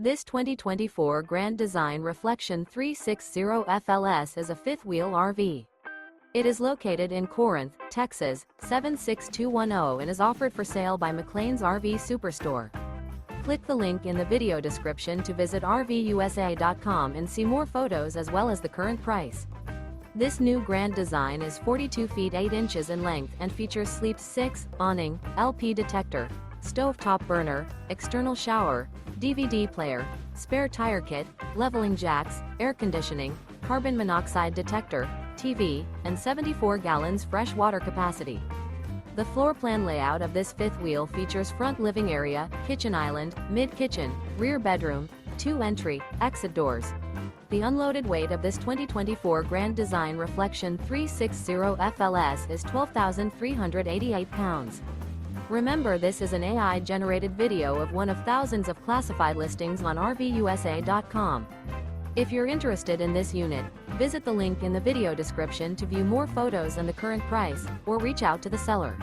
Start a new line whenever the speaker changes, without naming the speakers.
This 2024 Grand Design Reflection 360 FLS is a fifth-wheel RV. It is located in Corinth, Texas, 76210 and is offered for sale by McClain's RV Superstore. Click the link in the video description to visit RVUSA.com and see more photos as well as the current price. This new Grand Design is 42 feet 8 inches in length and features Sleep 6, awning, LP detector, stovetop burner, external shower, DVD player, spare tire kit, leveling jacks, air conditioning, carbon monoxide detector, TV, and 74 gallons fresh water capacity. The floor plan layout of this fifth wheel features front living area, kitchen island, mid-kitchen, rear bedroom, 2 entry, exit doors. The unloaded weight of this 2024 Grand Design Reflection 360 FLS is 12,388 pounds. Remember, this is an AI-generated video of one of thousands of classified listings on RVUSA.com. If you're interested in this unit, visit the link in the video description to view more photos and the current price, or reach out to the seller.